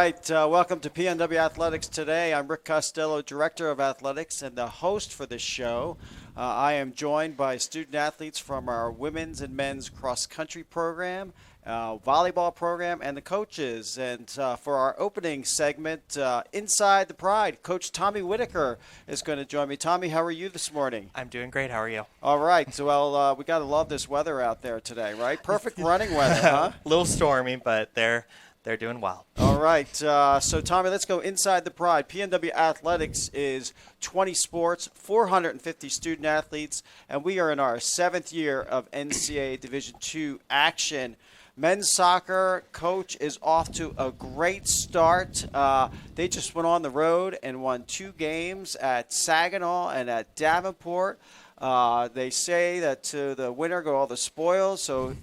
right, welcome to PNW Athletics Today. I'm Rick Costello, Director of Athletics and the host for this show. I am joined by student athletes from our women's and men's cross-country program, volleyball program, and the coaches. And for our opening segment, Inside the Pride, Coach Tommy Whitaker is going to join me. Tommy, how are you this morning? I'm doing great. How are you? All right. So, well, we got to love this weather out there today, right? Perfect running weather, huh? A little stormy, but they're doing well. All right. So, Tommy, let's go inside the Pride. PNW Athletics is 20 sports, 450 student athletes, and we are in our 7th year of NCAA Division II action. Men's soccer coach is off to a great start. They just went on the road and won 2 games at Saginaw and at Davenport. They say that to the winner go all the spoils. So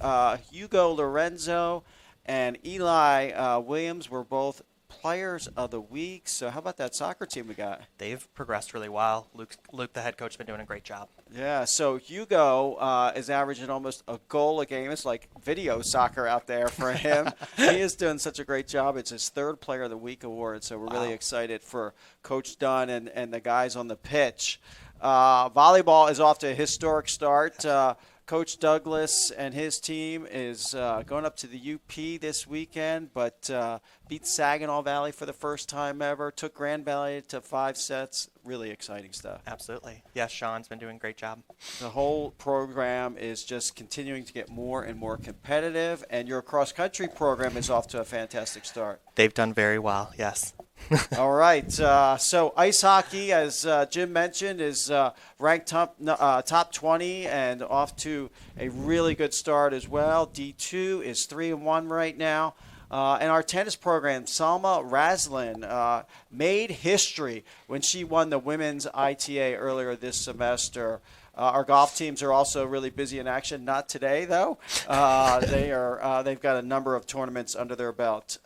Hugo Lorenzo and Eli Williams were both players of the week. So how about that soccer team we got? They've progressed really well. Luke, the head coach, has been doing a great job. Yeah, so Hugo is averaging almost a goal a game. It's like video soccer out there for him. He is doing such a great job. It's his 3rd Player of the Week award, so we're really excited for Coach Dunn and the guys on the pitch. Volleyball is off to a historic start. Coach Douglas and his team is going up to the UP this weekend, but beat Saginaw Valley for the first time ever, took Grand Valley to 5 sets. Really exciting stuff. Absolutely. Yes, Sean's been doing a great job. The whole program is just continuing to get more and more competitive, and your cross-country program is off to a fantastic start. They've done very well, yes. All right. So ice hockey, as Jim mentioned, is ranked top 20 and off to a really good start as well. D2 is 3-1 right now. And our tennis program, Salma Raslin, made history when she won the women's ITA earlier this semester. Our golf teams are also really busy in action. Not today, though. They've got a number of tournaments under their belt.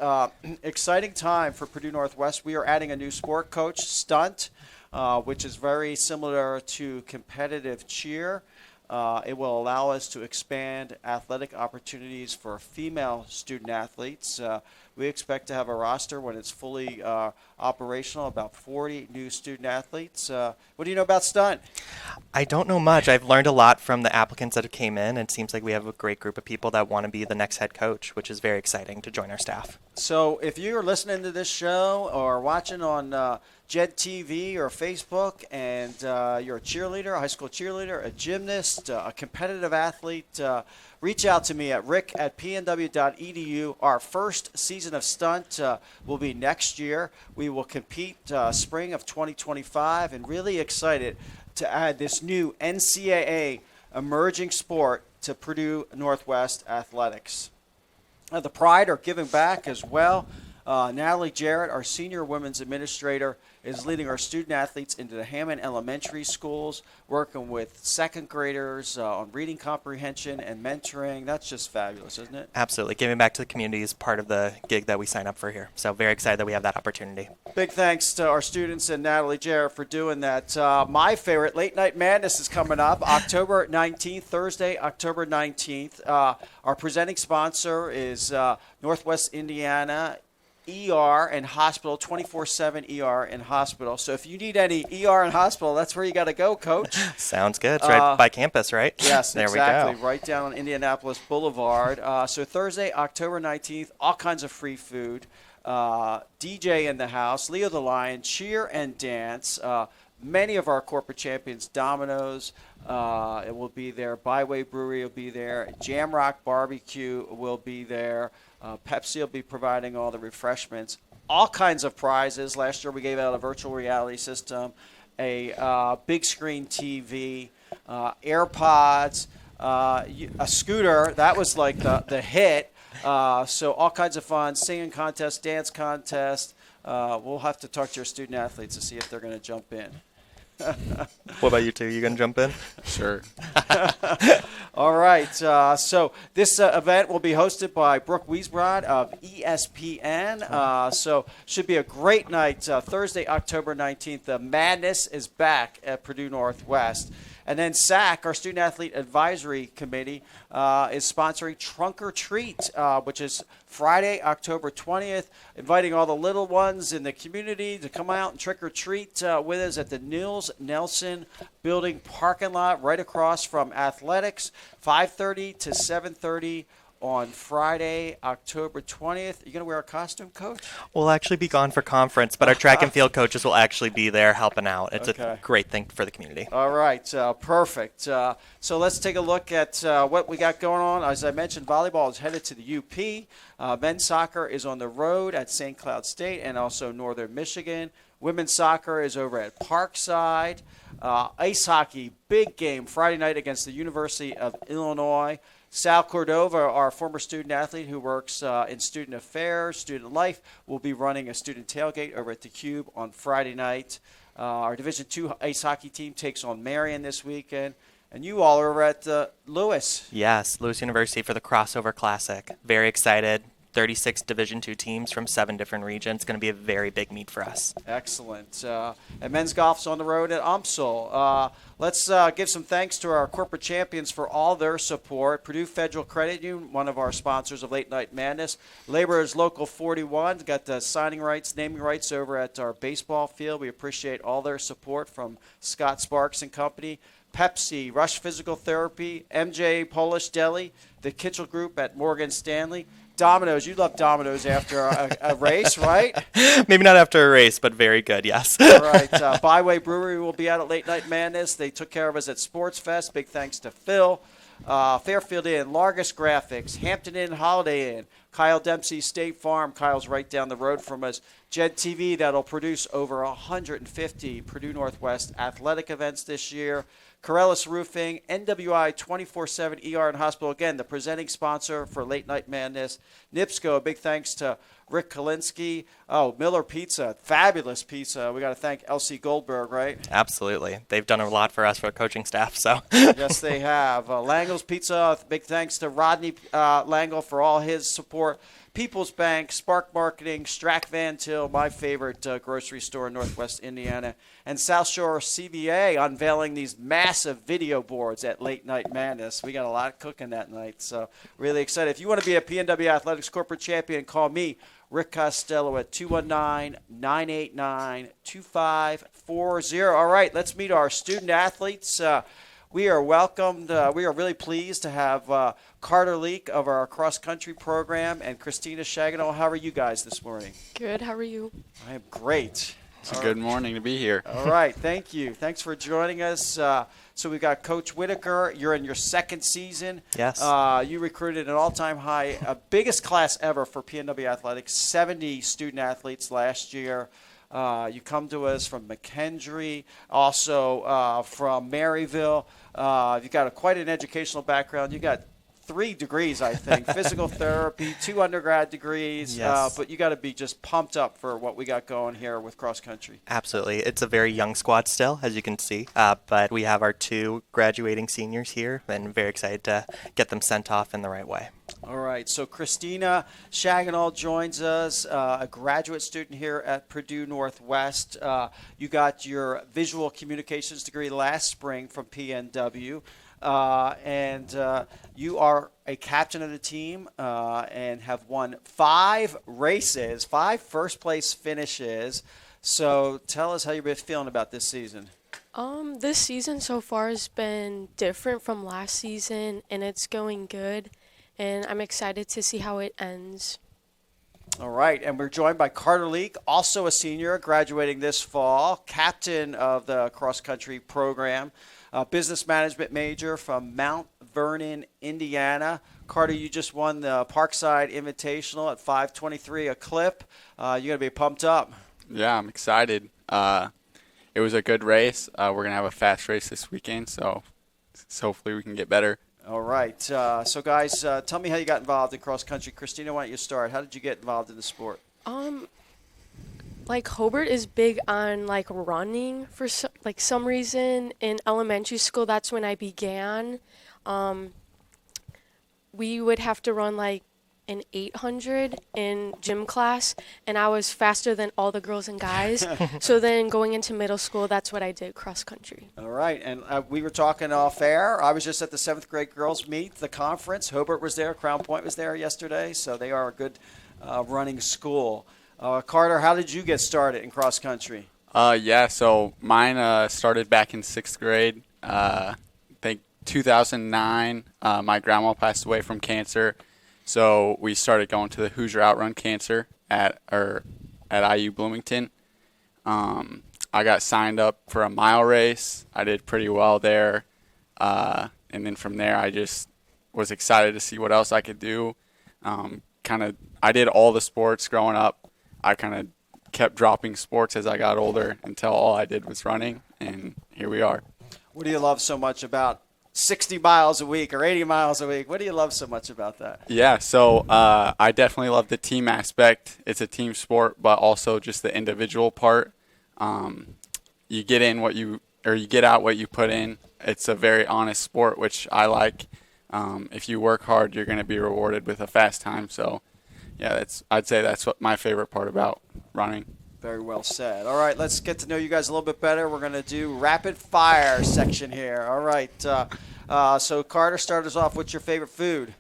Exciting time for Purdue Northwest. We are adding a new sport coach, stunt, which is very similar to competitive cheer. It will allow us to expand athletic opportunities for female student athletes. We expect to have a roster when it's fully operational, about 40 new student athletes. What do you know about stunt? I don't know much. I've learned a lot from the applicants that have came in, and it seems like we have a great group of people that want to be the next head coach, which is very exciting to join our staff. So if you're listening to this show or watching on Jed TV or Facebook, and you're a cheerleader, a high school cheerleader, a gymnast, a competitive athlete, reach out to me at rick@pnw.edu. Our first season of stunt will be next year. We will compete spring of 2025, and really excited to add this new NCAA emerging sport to Purdue Northwest athletics. The Pride are giving back as well. Natalie Jarrett, our senior women's administrator, is leading our student athletes into the Hammond Elementary schools, working with 2nd graders on reading comprehension and mentoring. That's just fabulous, isn't it? Absolutely. Giving back to the community is part of the gig that we sign up for here. So very excited that we have that opportunity. Big thanks to our students and Natalie Jarrett for doing that. My favorite, Late Night Madness, is coming up October 19th, Thursday, October 19th. Our presenting sponsor is Northwest Indiana ER and hospital, 24/7 ER and hospital. So if you need any ER and hospital, that's where you got to go, Coach. Sounds good. It's right by campus, right? Yes, there exactly. We go. Right down on Indianapolis Boulevard. So Thursday, October 19th, all kinds of free food. DJ in the house, Leo the Lion, cheer and dance. Many of our corporate champions, Domino's, it will be there. Byway Brewery will be there. Jamrock Barbecue will be there. Pepsi will be providing all the refreshments. All kinds of prizes. Last year we gave out a virtual reality system, a big screen TV, AirPods, a scooter. That was like the hit. So all kinds of fun, singing contest, dance contest. We'll have to talk to your student athletes to see if they're going to jump in. What about you two? You going to jump in? Sure. All right. So this event will be hosted by Brooke Wiesbrod of ESPN. So should be a great night. Thursday, October 19th. The madness is back at Purdue Northwest. And then SAC, our Student Athlete Advisory Committee, is sponsoring Trunk or Treat, which is Friday, October 20th, inviting all the little ones in the community to come out and trick or treat with us at the Nils Nelson Building parking lot right across from athletics, 5:30 to 7:30 on Friday, October 20th. You going to wear a costume, Coach? We'll actually be gone for conference, but our track and field coaches will actually be there helping out. It's a great thing for the community. All right, perfect. So let's take a look at what we got going on. As I mentioned, volleyball is headed to the UP. Men's soccer is on the road at St. Cloud State and also Northern Michigan. Women's soccer is over at Parkside. Ice hockey, big game Friday night against the University of Illinois. Sal Cordova, our former student athlete who works in student affairs, student life, will be running a student tailgate over at the Cube on Friday night. Our Division II ice hockey team takes on Marion this weekend. And you all are over at Lewis. Yes, Lewis University for the Crossover Classic. Very excited. 36 Division II teams from 7 different regions. It's going to be a very big meet for us. Excellent. And men's golf's on the road at UMSL. Let's give some thanks to our corporate champions for all their support. Purdue Federal Credit Union, one of our sponsors of Late Night Madness. Laborers Local 41, got the signing rights, naming rights over at our baseball field. We appreciate all their support from Scott Sparks and company. Pepsi, Rush Physical Therapy, MJ Polish Deli, the Kitchell Group at Morgan Stanley. Domino's, you love Domino's after a race, right? Maybe not after a race, but very good, yes. All right. Byway Brewery will be out at Late Night Madness. They took care of us at Sports Fest. Big thanks to Phil. Fairfield Inn, Largus Graphics, Hampton Inn, Holiday Inn, Kyle Dempsey State Farm. Kyle's right down the road from us. Jed TV, that'll produce over 150 Purdue Northwest athletic events this year. Corellis Roofing, NWI 24/7 ER and Hospital. Again, the presenting sponsor for Late Night Madness. NIPSCO, big thanks to Rick Kalinsky. Oh, Miller Pizza, fabulous pizza. We got to thank Elsie Goldberg, right? Absolutely. They've done a lot for us, for the coaching staff. So Yes, they have. Langle's Pizza, big thanks to Rodney Langle for all his support. People's Bank, Spark Marketing, Strack Van Til, my favorite grocery store in Northwest Indiana, and South Shore CVA unveiling these massive video boards at Late Night Madness. We got a lot cooking that night, so really excited. If you want to be a PNW Athletics corporate champion, call me, Rick Costello, at 219-989-2540. All right, let's meet our student athletes. We are welcomed. We are really pleased to have Carter Leak of our cross-country program and Christina Shaganol. How are you guys this morning? Good. How are you? I am great. It's a good morning to be here. All right. Thank you. Thanks for joining us. So we've got Coach Whitaker. You're in your second season. Yes. You recruited an all-time high, biggest class ever for PNW Athletics, 70 student athletes last year. You come to us from McKendree, also from Maryville. You've got quite an educational background. You got 3 degrees, I think, physical therapy, 2 undergrad degrees. Yes. But you got to be just pumped up for what we got going here with cross country. Absolutely. It's a very young squad still, as you can see. But we have our 2 graduating seniors here, and very excited to get them sent off in the right way. All right, so Christina Shaganol joins us, a graduate student here at Purdue Northwest. You got your visual communications degree last spring from PNW, and you are a captain of the team and have won 5 races, 5 first-place finishes. So tell us how you've been feeling about this season. This season so far has been different from last season, and it's going good. And I'm excited to see how it ends. All right, and we're joined by Carter Leak, also a senior, graduating this fall, captain of the cross-country program, business management major from Mount Vernon, Indiana. Carter, you just won the Parkside Invitational at 5:23 a clip. You're going to be pumped up. Yeah, I'm excited. It was a good race. We're going to have a fast race this weekend, so hopefully we can get better. All right. So, guys, tell me how you got involved in cross country. Christina, why don't you start? How did you get involved in the sport? Like Hobart is big on like running for some reason. In elementary school, that's when I began. We would have to run like an 800 in gym class, and I was faster than all the girls and guys. So then going into middle school, that's what I did, cross country. All right, and we were talking off air. I was just at the 7th grade girls meet, the conference. Hobart was there, Crown Point was there yesterday, so they are a good running school. Carter, how did you get started in cross country? Yeah, so mine started back in 6th grade. I think 2009. My grandma passed away from cancer, so we started going to the Hoosier Outrun Cancer at IU Bloomington. I got signed up for a mile race. I did pretty well there, and then from there I just was excited to see what else I could do. I did all the sports growing up. I kind of kept dropping sports as I got older until all I did was running, and here we are. What do you love so much about 60 miles a week or 80 miles a week? What do you love so much about that? Yeah, so I definitely love the team aspect. It's a team sport, but also just the individual part. You get out what you put in. It's a very honest sport, which I like. If you work hard, you're going to be rewarded with a fast time. So, yeah, I'd say that's what my favorite part about running. Very well said. All right, let's get to know you guys a little bit better. We're going to do rapid fire section here. All right. So Carter, start us off. What's your favorite food?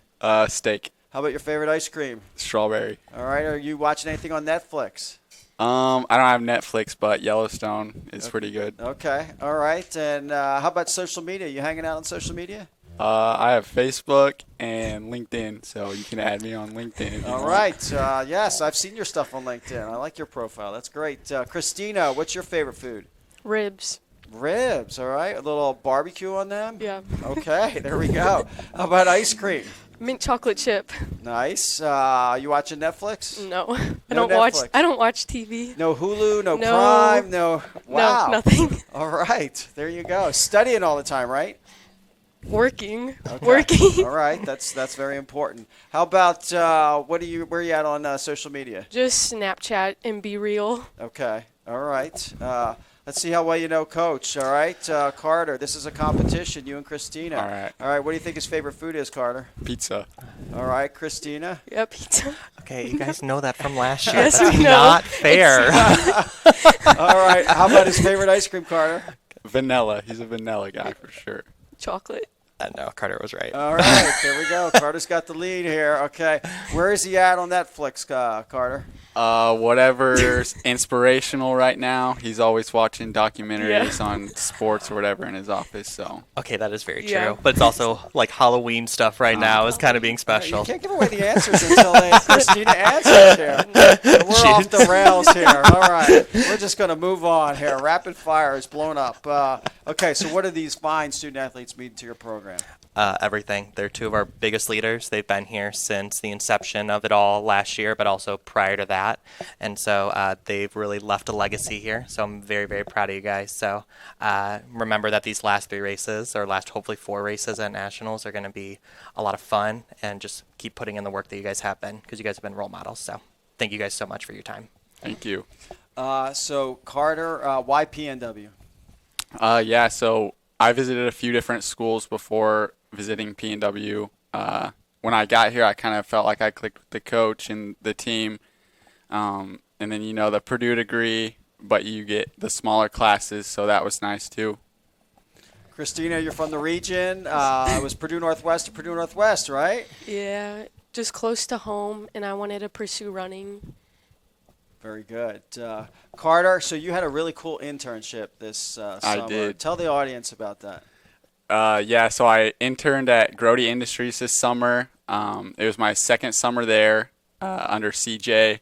Steak. How about your favorite ice cream? Strawberry. All right. Are you watching anything on Netflix? I don't have Netflix, but Yellowstone is pretty good. Okay. All right. And how about social media? You hanging out on social media? I have Facebook and LinkedIn, so you can add me on LinkedIn. If you All want. right. Yes, I've seen your stuff on LinkedIn. I like your profile. That's great. Christina, what's your favorite food? Ribs. Ribs. All right. A little barbecue on them? Yeah. Okay. There we go. How about ice cream? Mint chocolate chip. Nice. You watching Netflix? No. I No don't watch Netflix. I don't watch TV. No Hulu, no No. Prime, no. Wow. No, nothing. All right. There you go. Studying all the time, right? Working. Okay. Working. All right. That's very important. How about where are you at on social media? Just Snapchat and Be Real. Okay. All right. Let's see how well you know Coach. All right. Carter, this is a competition, you and Christina. All right. All right. What do you think his favorite food is, Carter? Pizza. All right. Christina? Yep, pizza. Okay, you guys know that from last year. Yes, That's we know. not fair. All right. How about his favorite ice cream, Carter? Vanilla. He's a vanilla guy for sure. Chocolate. No, Carter was right. All right. There we go. Carter's got the lead here. Okay. Where is he at on Netflix, Carter? Whatever's inspirational right now. He's always watching documentaries on sports or whatever in his office. So Okay, that is very true. Yeah. But it's also like Halloween stuff right now is kind of being special. You can't give away the answers until Christina answers here. So we're off the rails here. All right. We're just going to move on here. Rapid fire is blown up. Okay, so what do these fine student athletes mean to your program? Everything. They're two of our biggest leaders. They've been here since the inception of it all last year, but also prior to that. And so they've really left a legacy here. So I'm very, very proud of you guys. So remember that these last 3 races, or last hopefully 4 races at Nationals, are going to be a lot of fun. And just keep putting in the work that you guys have been, because you guys have been role models. So thank you guys so much for your time. thank you. So, Carter, why PNW? Yeah, so I visited a few different schools before visiting P&W. When I got here, I kind of felt like I clicked with the coach and the team. And then, the Purdue degree, but you get the smaller classes, so that was nice too. Christina, you're from the region. It was Purdue Northwest to Purdue Northwest, right? Yeah, just close to home, and I wanted to pursue running. Very good. Carter, so you had a really cool internship this summer. I did. Tell the audience about that. Yeah, so I interned at Grody Industries this summer. It was my second summer there under CJ.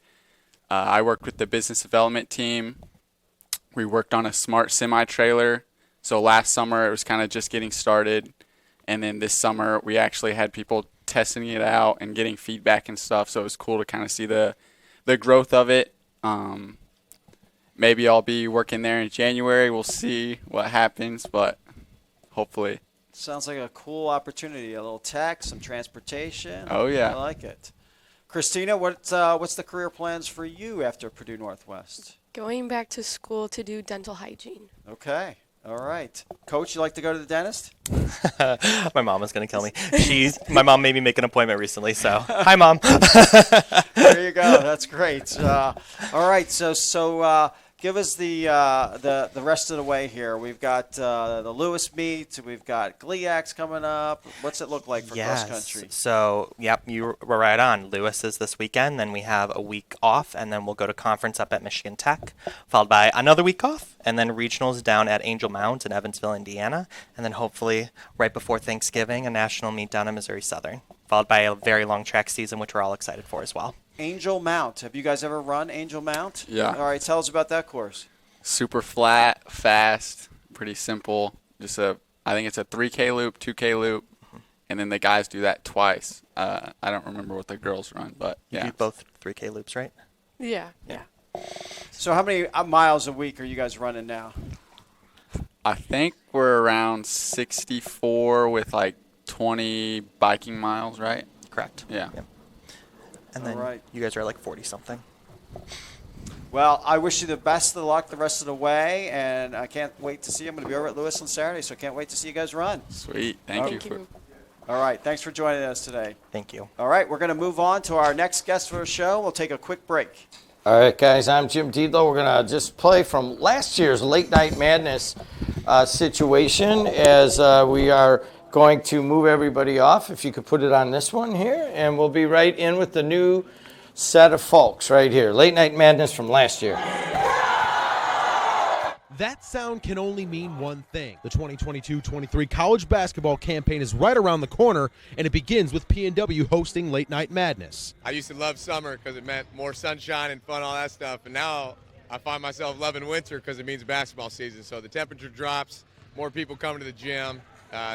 I worked with the business development team. We worked on a smart semi-trailer. So last summer it was kind of just getting started. And then this summer we actually had people testing it out and getting feedback and stuff. So it was cool to kind of see the growth of it. Maybe I'll be working there in January. We'll see what happens, but hopefully. Sounds like a cool opportunity. A little tech, some transportation. Oh, yeah. I like it. Christina, what's the career plans for you after Purdue Northwest? Going back to school to do dental hygiene. Okay. All right. Coach, you like to go to the dentist? My mom is going to kill me. My mom made me make an appointment recently, so hi, Mom. There you go. That's great. All right. So give us the rest of the way here. We've got the Lewis meet. We've got GLIACs coming up. What's it look like for cross country? So, yep, you were right on. Lewis is this weekend. Then we have a week off, and then we'll go to conference up at Michigan Tech, followed by another week off, and then regionals down at Angel Mound in Evansville, Indiana, and then hopefully right before Thanksgiving, a national meet down in Missouri Southern, followed by a very long track season, which we're all excited for as well. Angel Mount. Have you guys ever run Angel Mount? Yeah. All right. Tell us about that course. Super flat, fast, pretty simple. I think it's a 3K loop, 2K loop, and then the guys do that twice. I don't remember what the girls run, but You yeah. do both 3K loops, right? Yeah. So how many miles a week are you guys running now? I think we're around 64 with like 20 biking miles, right? Correct. Yeah. Yep. And then All right. you guys are like 40-something. Well, I wish you the best of luck the rest of the way, and I can't wait to see you. I'm going to be over at Lewis on Saturday, so I can't wait to see you guys run. Sweet. Thank you. Thank you. All right. Thanks for joining us today. Thank you. All right. We're going to move on to our next guest for the show. We'll take a quick break. All right, guys, I'm Jim Deedlow. We're going to just play from last year's Late Night Madness situation as we are going to move everybody off. If you could put it on this one here, and we'll be right in with the new set of folks right here. Late Night Madness from last year. That sound can only mean one thing. The 2022-23 college basketball campaign is right around the corner, and it begins with P&W hosting Late Night Madness. I used to love summer because it meant more sunshine and fun, all that stuff. And now I find myself loving winter because it means basketball season. So the temperature drops, more people come to the gym.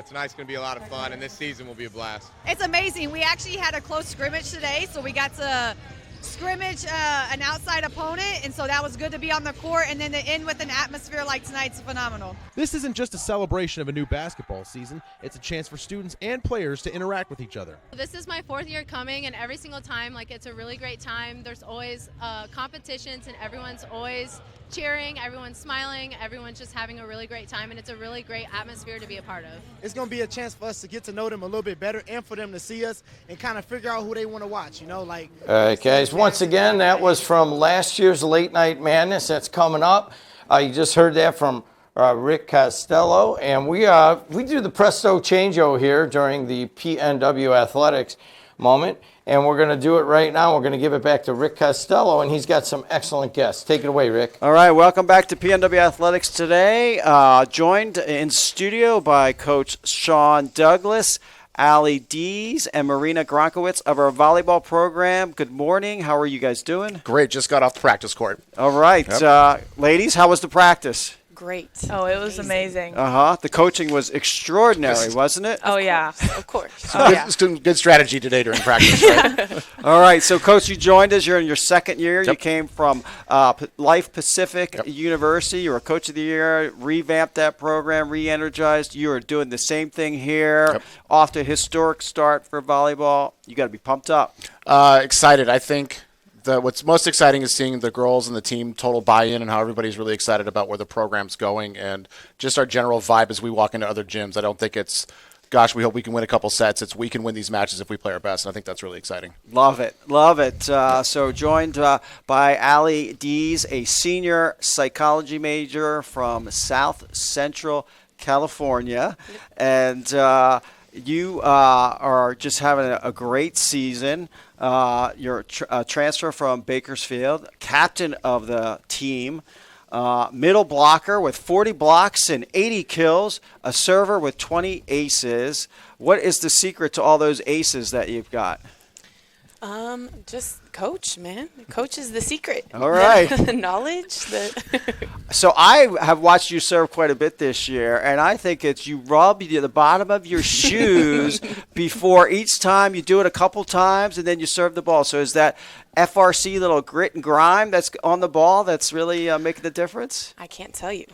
Tonight's going to be a lot of fun, and this season will be a blast. It's amazing. We actually had a close scrimmage today, so we got to scrimmage an outside opponent, and so that was good to be on the court, and then to end with an atmosphere like tonight's phenomenal. This isn't just a celebration of a new basketball season. It's a chance for students and players to interact with each other. This is my 4th year coming, and every single time, it's a really great time. There's always competitions, and everyone's always cheering, everyone's smiling, everyone's just having a really great time, and it's a really great atmosphere to be a part of. It's going to be a chance for us to get to know them a little bit better and for them to see us and kind of figure out who they want to watch, All right, guys, once again, that was from last year's Late Night Madness. That's coming up. You just heard that from Rick Costello, and we do the Presto Changeo here during the PNW Athletics moment, and we're going to do it right now. We're going to give it back to Rick Costello, and he's got some excellent guests. Take it away, Rick. All right. Welcome back to PNW Athletics today. Joined in studio by Coach Sean Douglas, Allie Dees, and Marina Gronkowitz of our volleyball program. Good morning. How are you guys doing? Great. Just got off the practice court. All right. Ladies, how was the practice? Great. Oh, it was amazing. The coaching was extraordinary, wasn't it? Oh, yeah, of course. It's good strategy today during practice, right? All right. So, Coach, you joined us. You're in your second year. Yep. You came from Life Pacific University. You were Coach of the Year, revamped that program, re-energized. You are doing the same thing here. Yep. Off to a historic start for volleyball. You got to be pumped up. Excited. I think what's most exciting is seeing the girls and the team total buy-in and how everybody's really excited about where the program's going and just our general vibe as we walk into other gyms. I don't think it's, gosh, we hope we can win a couple sets. It's we can win these matches if we play our best, and I think that's really exciting. Love it. Love it. So joined by Allie Dees, a senior psychology major from South Central California. And you are just having a great season. You're a transfer from Bakersfield, captain of the team, middle blocker with 40 blocks and 80 kills, a server with 20 aces. What is the secret to all those aces that you've got? Just coach, man. Coach is the secret. All right. The knowledge. So I have watched you serve quite a bit this year, and I think it's you rub the bottom of your shoes before each time. You do it a couple times, and then you serve the ball. So is that FRC little grit and grime that's on the ball that's really making the difference? I can't tell you.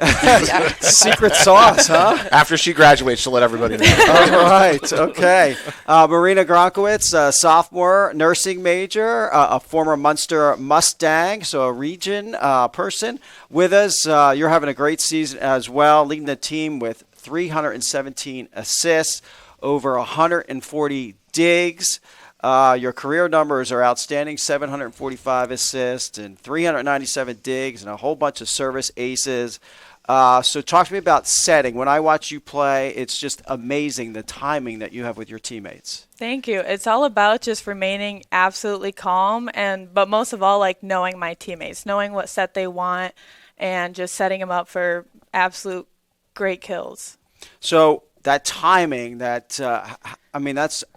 Secret sauce, huh? After she graduates, she'll let everybody know. All right, okay. Marina Gronkowitz, sophomore nursing major, a former Munster Mustang, so a region person with us. You're having a great season as well, leading the team with 317 assists, over 140 digs. Your career numbers are outstanding, 745 assists and 397 digs and a whole bunch of service aces. So talk to me about setting. When I watch you play, it's just amazing the timing that you have with your teammates. Thank you. It's all about just remaining absolutely calm, but most of all, like knowing my teammates, knowing what set they want, and just setting them up for absolute great kills. So that timing, that's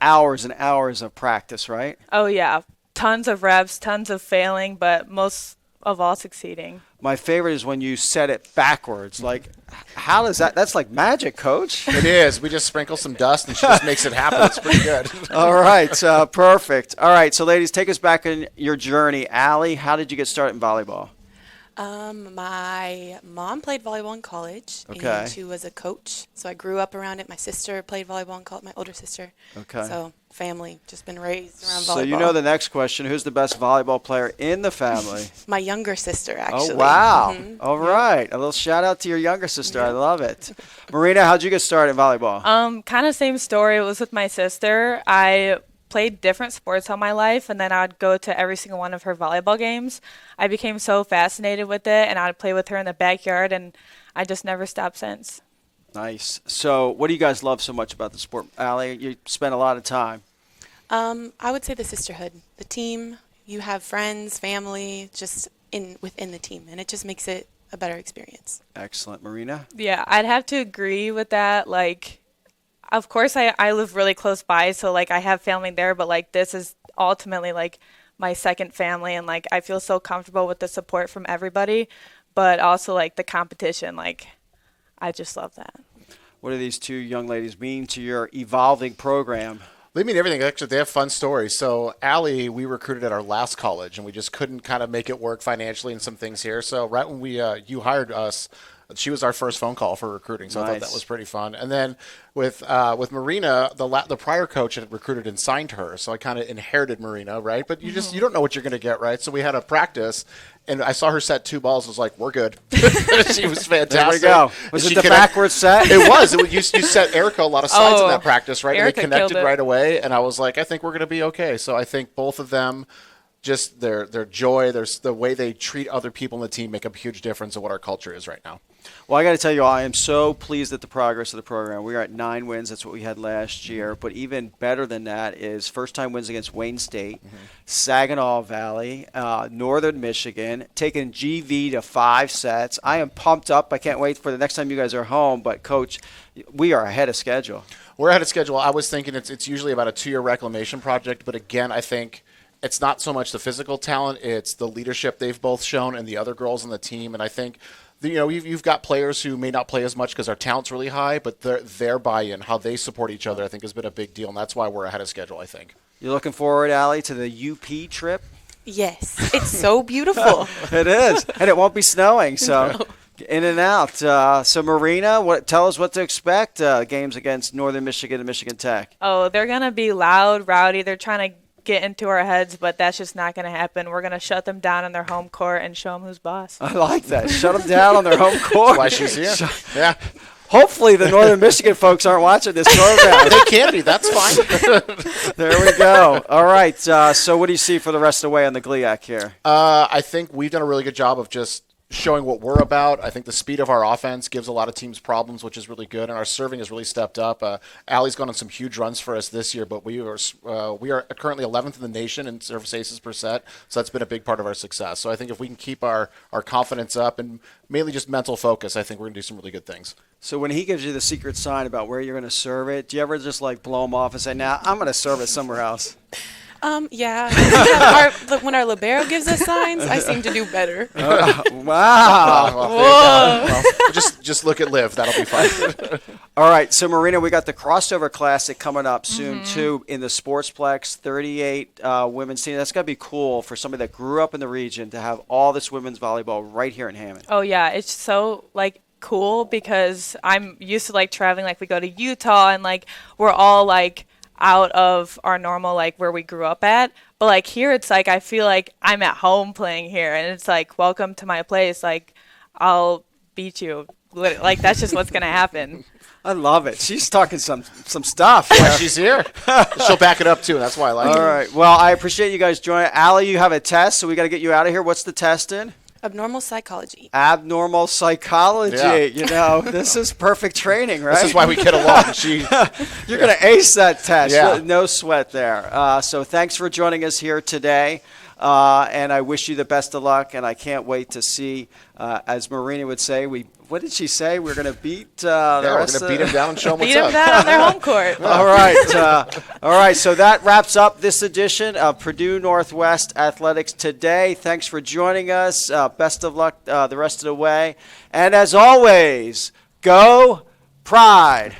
hours and hours of practice, right? Oh, yeah. Tons of reps, tons of failing, but most of all succeeding. My favorite is when you set it backwards. Like, how does that? That's like magic, Coach. It is. We just sprinkle some dust, and she just makes it happen. It's pretty good. All right, perfect. All right, so ladies, take us back on your journey. Allie, how did you get started in volleyball? My mom played volleyball in college, Okay. and she was a coach. So I grew up around it. My sister played volleyball in college, my older sister. Okay. So family, just been raised around volleyball. So you know the next question, who's the best volleyball player in the family? My younger sister, actually. Oh, wow. Mhm. All right. A little shout out to your younger sister. I love it. Marina, how'd you get started in volleyball? Kind of same story. It was with my sister. I played different sports all my life, and then I'd go to every single one of her volleyball games. I became so fascinated with it, and I'd play with her in the backyard, and I just never stopped since. Nice. So what do you guys love so much about the sport? Allie, you spend a lot of time. I would say the sisterhood, the team. You have friends, family, just within the team, and it just makes it a better experience. Excellent. Marina? Yeah, I'd have to agree with that. Like, of course, I live really close by, so, like, I have family there, but, like, this is ultimately, like, my second family, and, like, I feel so comfortable with the support from everybody, but also, like, the competition, like, I just love that. What do these two young ladies mean to your evolving program? They mean everything. Actually, they have fun stories. So, Allie, we recruited at our last college, and we just couldn't kind of make it work financially and some things here. So, right when you hired us, she was our first phone call for recruiting. So, I thought that was pretty fun. And then with Marina, the prior coach had recruited and signed her. So, I kind of inherited Marina, right? But you don't know what you're going to get, right? So, we had a practice, and I saw her set 2 balls. I was like, we're good. She was fantastic. There we go. Was it the backwards set? It was. You set Erica a lot of sides in that practice, right? Erica and they connected killed it. right away, and I was like, I think we're going to be okay. So I think both of them, just their joy, the way they treat other people in the team make a huge difference in what our culture is right now. Well, I got to tell you, I am so pleased at the progress of the program. We are at 9 wins. That's what we had last year. But even better than that is first-time wins against Wayne State, Saginaw Valley, Northern Michigan, taking GV to 5 sets. I am pumped up. I can't wait for the next time you guys are home. But, Coach, we are ahead of schedule. We're ahead of schedule. I was thinking it's usually about a 2-year reclamation project. But, again, I think it's not so much the physical talent. It's the leadership they've both shown and the other girls on the team. And I think – you've got players who may not play as much because our talent's really high, but their buy-in, how they support each other, I think has been a big deal, and that's why we're ahead of schedule, I think. You're looking forward, Allie, to the UP trip? Yes, it's so beautiful. It is, and it won't be snowing, so in and out. So, Marina, tell us what to expect games against Northern Michigan and Michigan Tech. Oh, they're going to be loud, rowdy. They're trying to get into our heads, but that's just not going to happen. We're going to shut them down on their home court and show them who's boss. I like that. Shut them down on their home court. That's why she's here. Yeah. Hopefully the Northern Michigan folks aren't watching this program. They can be. That's fine. There we go. All right. So what do you see for the rest of the way on the GLIAC here? I think we've done a really good job of just showing what we're about. I think the speed of our offense gives a lot of teams problems, which is really good, and our serving has really stepped up. Allie's gone on some huge runs for us this year, but we are currently 11th in the nation in service aces per set, so that's been a big part of our success. So I think if we can keep our confidence up and mainly just mental focus, I think we're going to do some really good things. So when he gives you the secret sign about where you're going to serve it, do you ever just like blow him off and say, "Nah, I'm going to serve it somewhere else"? Yeah. When our libero gives us signs, I seem to do better. Wow. Well, just look at Liv. That'll be fine. All right, so Marina, we got the crossover classic coming up soon too in the Sportsplex. 38 women's team. That's gotta be cool for somebody that grew up in the region to have all this women's volleyball right here in Hammond. Oh yeah, it's so like cool because I'm used to like traveling. Like we go to Utah and like we're all like out of our normal like where we grew up at. But like here, it's like I feel like I'm at home playing here, and it's like welcome to my place. Like I'll beat you. Like that's just what's gonna happen. I love it. She's talking some stuff. Yeah, she's here. She'll back it up too. That's why I like it. All right. Well, I appreciate you guys joining. Allie, you have a test, so we got to get you out of here. What's the test in? Abnormal psychology. Abnormal psychology. Yeah. You know, this is perfect training, right? This is why we get along. You're going to ace that test. Yeah. No sweat there. So thanks for joining us here today. And I wish you the best of luck. And I can't wait to see, as Marina would say, what did she say? We're going to beat the rest we're going to beat him down and show him what's Beat up. them down on their home court. All right. So that wraps up this edition of Purdue Northwest Athletics today. Thanks for joining us. Best of luck the rest of the way. And as always, go Pride.